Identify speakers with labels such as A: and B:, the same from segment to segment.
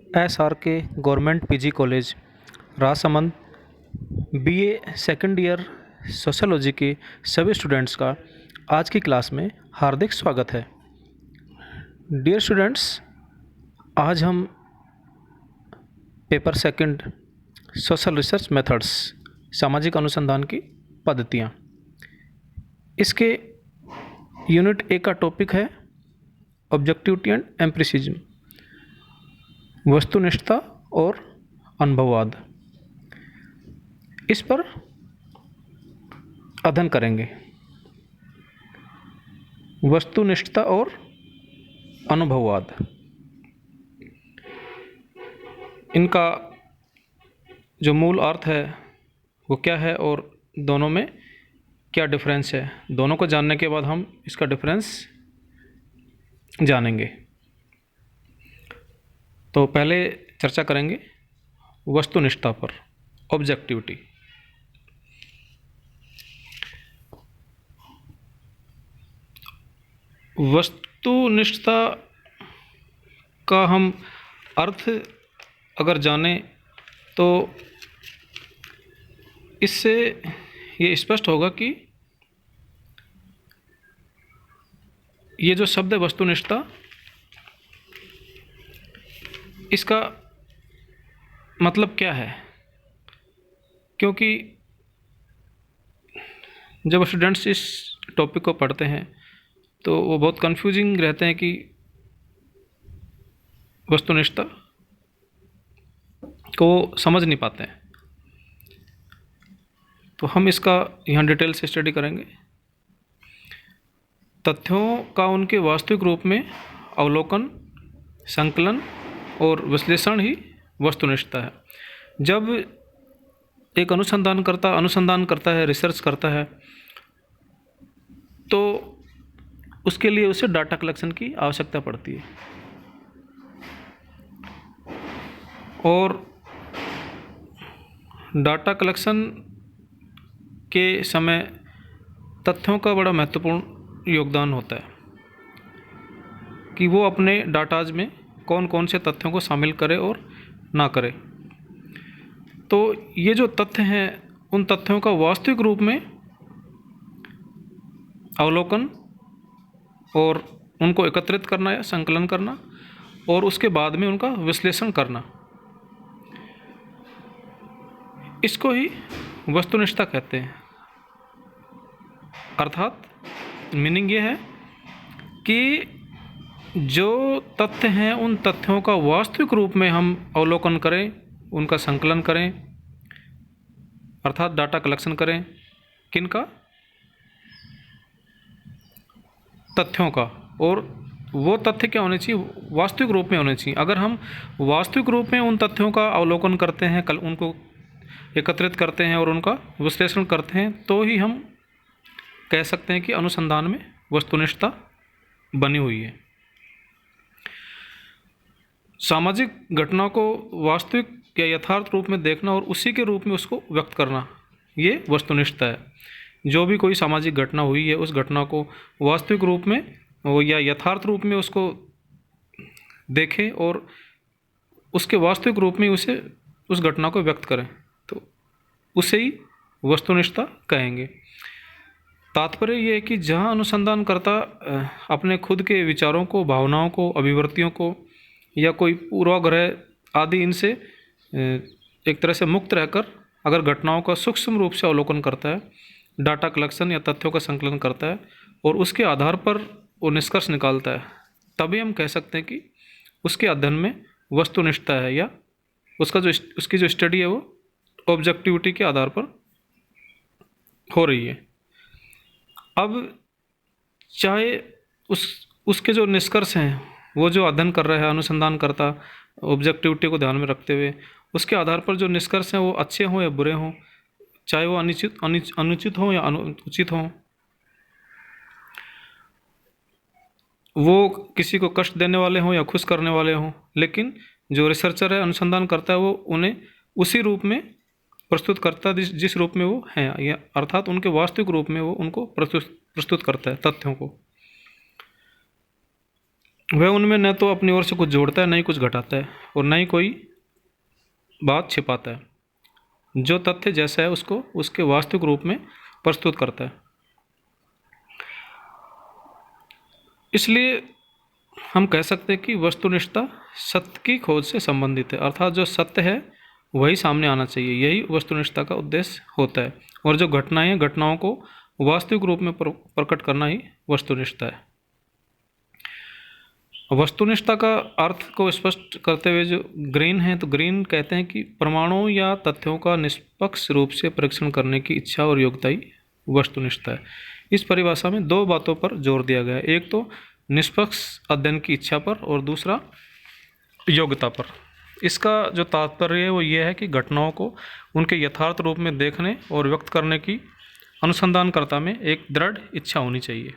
A: SRK government PG college Rajsamand BA second year sociology के सभी students का आज की क्लास में हार्दिक स्वागत है। डियर स्टूडेंट्स, आज हम paper second social research methods सामाजिक अनुसंधान की पद्धतियाँ, इसके यूनिट ए का टॉपिक है ऑब्जेक्टिविटी एंड एम्पिरिसिज्म, वस्तुनिष्ठता और अनुभववाद। इस पर अध्ययन करेंगे। वस्तुनिष्ठता और अनुभववाद, इनका जो मूल अर्थ है वो क्या है और दोनों में क्या डिफरेंस है, दोनों को जानने के बाद हम इसका डिफरेंस जानेंगे। तो पहले चर्चा करेंगे वस्तुनिष्ठता पर, ऑब्जेक्टिविटी। वस्तुनिष्ठता का हम अर्थ अगर जानें तो इससे ये स्पष्ट होगा कि ये जो शब्द है वस्तुनिष्ठता, इसका मतलब क्या है। क्योंकि जब स्टूडेंट्स इस टॉपिक को पढ़ते हैं तो वो बहुत कंफ्यूजिंग रहते हैं कि वस्तुनिष्ठता को समझ नहीं पाते हैं। तो हम इसका यहाँ डिटेल से स्टडी करेंगे। तथ्यों का उनके वास्तविक रूप में अवलोकन, संकलन और विश्लेषण ही वस्तुनिष्ठता है। जब एक अनुसंधानकर्ता अनुसंधान करता है, रिसर्च करता है, तो उसके लिए उसे डाटा कलेक्शन की आवश्यकता पड़ती है। और डाटा कलेक्शन के समय तथ्यों का बड़ा महत्वपूर्ण योगदान होता है कि वो अपने डाटाज में कौन कौन से तथ्यों को शामिल करे और ना करे। तो ये जो तथ्य हैं, उन तथ्यों का वास्तविक रूप में अवलोकन और उनको एकत्रित करना या संकलन करना और उसके बाद में उनका विश्लेषण करना, इसको ही वस्तुनिष्ठता कहते हैं। अर्थात मीनिंग ये है कि जो तथ्य हैं उन तथ्यों का वास्तविक रूप में हम अवलोकन करें, उनका संकलन करें, अर्थात डाटा कलेक्शन करें। किनका? तथ्यों का। और वो तथ्य क्या होने चाहिए? वास्तविक रूप में होने चाहिए। अगर हम वास्तविक रूप में उन तथ्यों का अवलोकन करते हैं, उनको एकत्रित करते हैं और उनका विश्लेषण करते हैं, तो ही हम कह सकते हैं कि अनुसंधान में वस्तुनिष्ठता बनी हुई है। सामाजिक घटना को वास्तविक या यथार्थ रूप में देखना और उसी के रूप में उसको व्यक्त करना, ये वस्तुनिष्ठता है। जो भी कोई सामाजिक घटना हुई है, उस घटना को वास्तविक रूप में या यथार्थ रूप में उसको देखें और उसके वास्तविक रूप में उस घटना को व्यक्त करें, तो उसे ही वस्तुनिष्ठता कहेंगे। तात्पर्य ये है कि जहाँ अनुसंधानकर्ता अपने खुद के विचारों को, भावनाओं को, अभिव्यक्तियों को या कोई पूर्वाग्रह आदि इनसे एक तरह से मुक्त रहकर अगर घटनाओं का सूक्ष्म रूप से अवलोकन करता है, डाटा कलेक्शन या तथ्यों का संकलन करता है और उसके आधार पर वो निष्कर्ष निकालता है, तभी हम कह सकते हैं कि उसके अध्ययन में वस्तुनिष्ठता है या उसकी जो स्टडी है वो ऑब्जेक्टिविटी के आधार पर हो रही है। अब चाहे उसके जो निष्कर्ष हैं, वो जो अध्ययन कर रहा है अनुसंधान करता ऑब्जेक्टिविटी को ध्यान में रखते हुए, उसके आधार पर जो निष्कर्ष हैं वो अच्छे हों या बुरे हों, चाहे वो अनुचित हों या उचित हों, वो किसी को कष्ट देने वाले हों या खुश करने वाले हों, लेकिन जो रिसर्चर है, अनुसंधान करता है, वो उन्हें उसी रूप में प्रस्तुत करता है जिस रूप में वो हैं, या अर्थात उनके वास्तविक रूप में वो उनको प्रस्तुत करता है तथ्यों को। वह उनमें न तो अपनी ओर से कुछ जोड़ता है, न ही कुछ घटाता है, और न ही कोई बात छिपाता है। जो तथ्य जैसा है उसको उसके वास्तविक रूप में प्रस्तुत करता है। इसलिए हम कह सकते हैं कि वस्तुनिष्ठता सत्य की खोज से संबंधित है, अर्थात जो सत्य है वही सामने आना चाहिए, यही वस्तुनिष्ठता का उद्देश्य होता है। और जो घटनाएं हैं, घटनाओं को वास्तविक रूप में प्रकट करना ही वस्तुनिष्ठता है। वस्तुनिष्ठता का अर्थ को स्पष्ट करते हुए जो ग्रीन है, तो ग्रीन कहते हैं कि प्रमाणों या तथ्यों का निष्पक्ष रूप से परीक्षण करने की इच्छा और योग्यता ही वस्तुनिष्ठता है। इस परिभाषा में दो बातों पर जोर दिया गया है, एक तो निष्पक्ष अध्ययन की इच्छा पर और दूसरा योग्यता पर। इसका जो तात्पर्य है वो ये है कि घटनाओं को उनके यथार्थ रूप में देखने और व्यक्त करने की अनुसंधानकर्ता में एक दृढ़ इच्छा होनी चाहिए।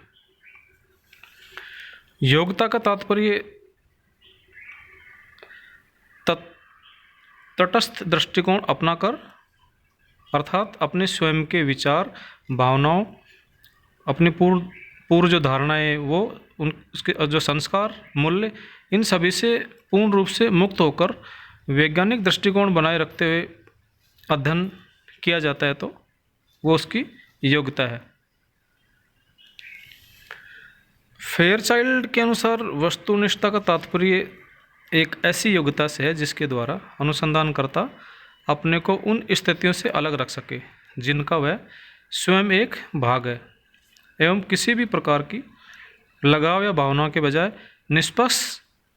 A: योग्यता का तात्पर्य तटस्थ दृष्टिकोण अपनाकर, अर्थात अपने स्वयं के विचार, भावनाओं, अपनी पूर्व जो धारणाएं, वो उसके जो संस्कार, मूल्य, इन सभी से पूर्ण रूप से मुक्त होकर वैज्ञानिक दृष्टिकोण बनाए रखते हुए अध्ययन किया जाता है, तो वो उसकी योग्यता है। फेयरचाइल्ड के अनुसार वस्तुनिष्ठता का तात्पर्य एक ऐसी योग्यता से है जिसके द्वारा अनुसंधानकर्ता अपने को उन स्थितियों से अलग रख सके जिनका वह स्वयं एक भाग है, एवं किसी भी प्रकार की लगाव या भावना के बजाय निष्पक्ष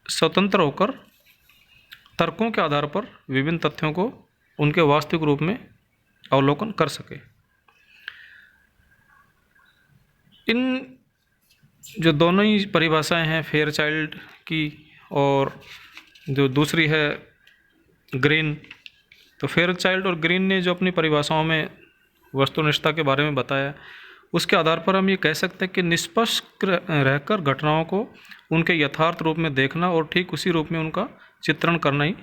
A: स्वतंत्र होकर तर्कों के आधार पर विभिन्न तथ्यों को उनके वास्तविक रूप में अवलोकन कर सके। इन जो दोनों ही परिभाषाएं हैं, फेयरचाइल्ड की और जो दूसरी है ग्रीन, तो फेयरचाइल्ड और ग्रीन ने जो अपनी परिभाषाओं में वस्तुनिष्ठता के बारे में बताया, उसके आधार पर हम ये कह सकते हैं कि निष्पक्ष रहकर घटनाओं को उनके यथार्थ रूप में देखना और ठीक उसी रूप में उनका चित्रण करना ही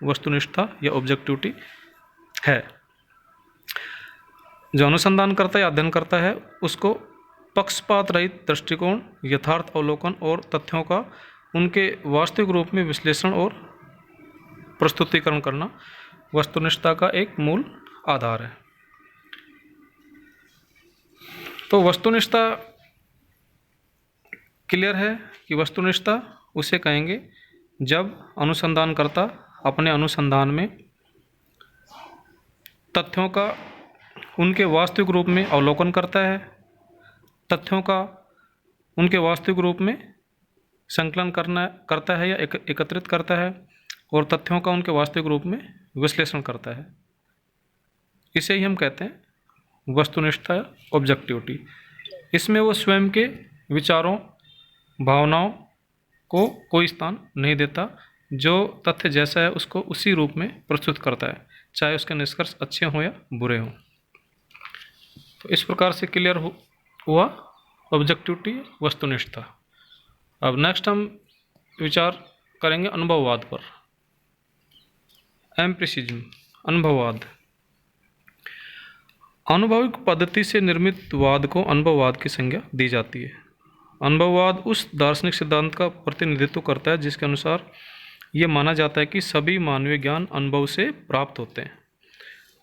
A: वस्तुनिष्ठता या ऑब्जेक्टिविटी है। जो अनुसंधान करता है या अध्ययन करता है उसको पक्षपात रहित दृष्टिकोण, यथार्थ अवलोकन और तथ्यों का उनके वास्तविक रूप में विश्लेषण और प्रस्तुतिकरण करना वस्तुनिष्ठता का एक मूल आधार है। तो वस्तुनिष्ठता क्लियर है कि वस्तुनिष्ठता उसे कहेंगे जब अनुसंधानकर्ता अपने अनुसंधान में तथ्यों का उनके वास्तविक रूप में अवलोकन करता है, तथ्यों का उनके वास्तविक रूप में संकलन करता है या एकत्रित करता है, और तथ्यों का उनके वास्तविक रूप में विश्लेषण करता है। इसे ही हम कहते हैं वस्तुनिष्ठता या ऑब्जेक्टिविटी। इसमें वो स्वयं के विचारों, भावनाओं को कोई स्थान नहीं देता, जो तथ्य जैसा है उसको उसी रूप में प्रस्तुत करता है, चाहे उसके निष्कर्ष अच्छे हों या बुरे हों। तो इस प्रकार से क्लियर हुआ ऑब्जेक्टिविटी, वस्तुनिष्ठता। अब नेक्स्ट हम विचार करेंगे अनुभववाद पर। एम्पिरिसिज्म, अनुभववाद। अनुभविक पद्धति से निर्मित वाद को अनुभववाद की संज्ञा दी जाती है। अनुभववाद उस दार्शनिक सिद्धांत का प्रतिनिधित्व करता है जिसके अनुसार ये माना जाता है कि सभी मानवीय ज्ञान अनुभव से प्राप्त होते हैं।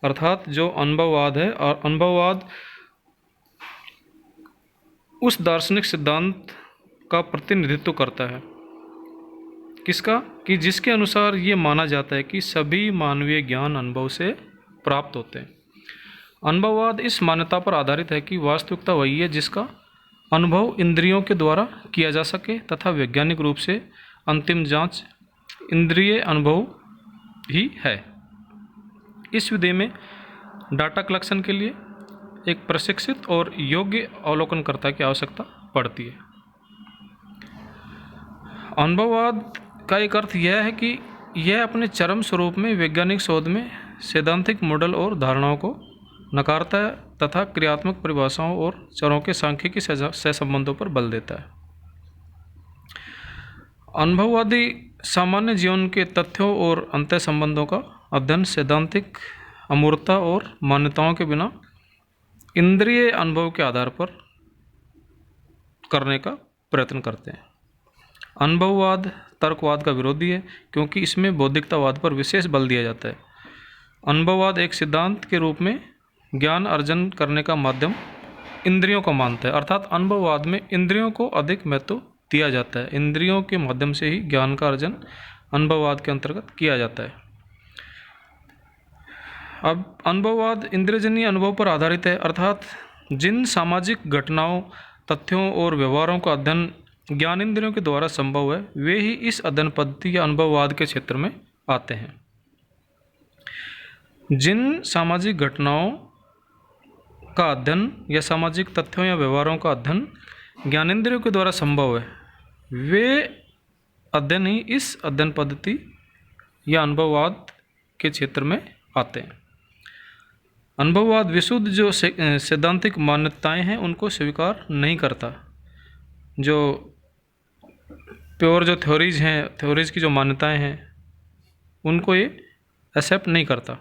A: अर्थात जो अनुभववाद है, और अनुभववाद उस दार्शनिक सिद्धांत का प्रतिनिधित्व करता है, किसका, कि जिसके अनुसार ये माना जाता है कि सभी मानवीय ज्ञान अनुभव से प्राप्त होते हैं। अनुभववाद इस मान्यता पर आधारित है कि वास्तविकता वही है जिसका अनुभव इंद्रियों के द्वारा किया जा सके, तथा वैज्ञानिक रूप से अंतिम जांच इंद्रिय अनुभव ही है। इस विधि में डाटा कलेक्शन के लिए एक प्रशिक्षित और योग्य अवलोकनकर्ता की आवश्यकता पड़ती है। अनुभववाद का एक अर्थ यह है कि यह अपने चरम स्वरूप में वैज्ञानिक शोध में सैद्धांतिक मॉडल और धारणाओं को नकारता है तथा क्रियात्मक परिभाषाओं और चरों के सांख्यिकी सहसंबंधों पर बल देता है। अनुभववादी सामान्य जीवन के तथ्यों और अंतः संबंधों का अध्ययन सैद्धांतिक अमूर्तता और मान्यताओं के बिना इंद्रिय अनुभव के आधार पर करने का प्रयत्न करते हैं। अनुभववाद तर्कवाद का विरोधी है क्योंकि इसमें बौद्धिकतावाद पर विशेष बल दिया जाता है। अनुभववाद एक सिद्धांत के रूप में ज्ञान अर्जन करने का माध्यम इंद्रियों को मानता है, अर्थात अनुभववाद में इंद्रियों को अधिक महत्व दिया जाता है। इंद्रियों के माध्यम से ही ज्ञान का अर्जन अनुभववाद के अंतर्गत किया जाता है। अब अनुभववाद इंद्रियजन्य अनुभव पर आधारित है, अर्थात जिन सामाजिक घटनाओं, तथ्यों और व्यवहारों का अध्ययन ज्ञानेंद्रियों के द्वारा संभव है, वे ही इस अध्ययन पद्धति या अनुभववाद के क्षेत्र में आते हैं। जिन सामाजिक घटनाओं का अध्ययन या सामाजिक तथ्यों या व्यवहारों का अध्ययन ज्ञानेंद्रियों के द्वारा संभव है, वे अध्ययन ही इस अध्ययन पद्धति या अनुभववाद के क्षेत्र में आते हैं। अनुभववाद विशुद्ध जो सैद्धांतिक मान्यताएं हैं उनको स्वीकार नहीं करता। जो प्योर जो थ्योरीज हैं, थ्योरीज की जो मान्यताएं हैं, उनको ये एक्सेप्ट नहीं करता।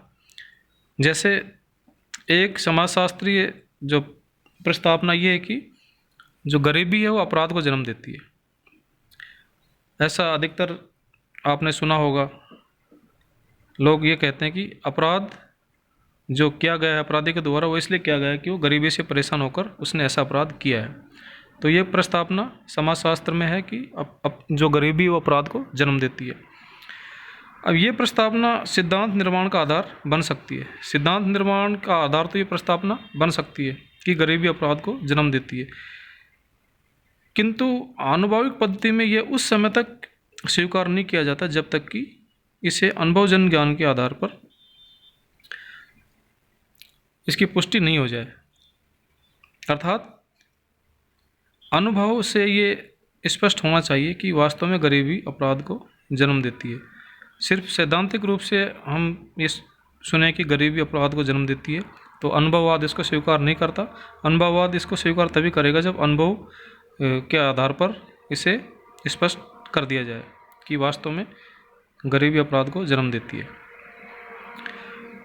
A: जैसे एक समाजशास्त्रीय जो प्रस्तावना ये है कि जो गरीबी है वो अपराध को जन्म देती है। ऐसा अधिकतर आपने सुना होगा। लोग ये कहते हैं कि अपराध जो किया गया है अपराधी के द्वारा, वो इसलिए किया गया है कि वो गरीबी से परेशान होकर उसने ऐसा अपराध किया है। तो ये प्रस्तावना समाजशास्त्र में है कि अब जो गरीबी वो अपराध को जन्म देती है। अब ये प्रस्तावना सिद्धांत निर्माण का आधार बन सकती है। सिद्धांत निर्माण का आधार तो ये प्रस्तावना बन सकती है कि गरीबी अपराध को जन्म देती है, किंतु आनुभाविक पद्धति में यह उस समय तक स्वीकार नहीं किया जाता जब तक कि इसे अनुभवजन्य ज्ञान के आधार पर इसकी पुष्टि नहीं हो जाए। अर्थात अनुभव से ये स्पष्ट होना चाहिए कि वास्तव में गरीबी अपराध को जन्म देती है। सिर्फ सैद्धांतिक रूप से हम ये सुने कि गरीबी अपराध को जन्म देती है तो अनुभववाद इसको स्वीकार नहीं करता। अनुभववाद इसको स्वीकार तभी करेगा जब अनुभव के आधार पर इसे स्पष्ट कर दिया जाए कि वास्तव में गरीबी अपराध को जन्म देती है।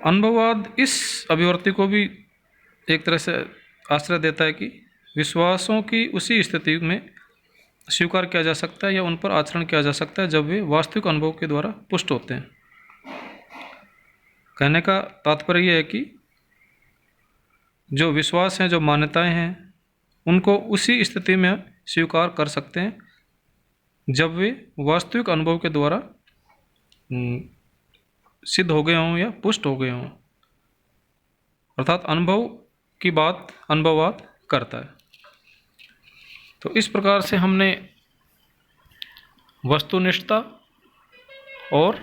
A: अनुभववाद इस अभिव्यक्ति को भी एक तरह से आश्रय देता है कि विश्वासों की उसी स्थिति में स्वीकार किया जा सकता है या उन पर आचरण किया जा सकता है जब वे वास्तविक अनुभव के द्वारा पुष्ट होते हैं। कहने का तात्पर्य यह है कि जो विश्वास हैं, जो मान्यताएं हैं, उनको उसी स्थिति में स्वीकार कर सकते हैं जब वे वास्तविक अनुभव के द्वारा सिद्ध हो गए हों या पुष्ट हो गए हों। अर्थात अनुभव की बात अनुभववाद करता है। तो इस प्रकार से हमने वस्तुनिष्ठता और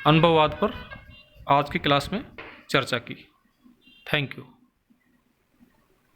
A: अनुभववाद पर आज की क्लास में चर्चा की। Thank you.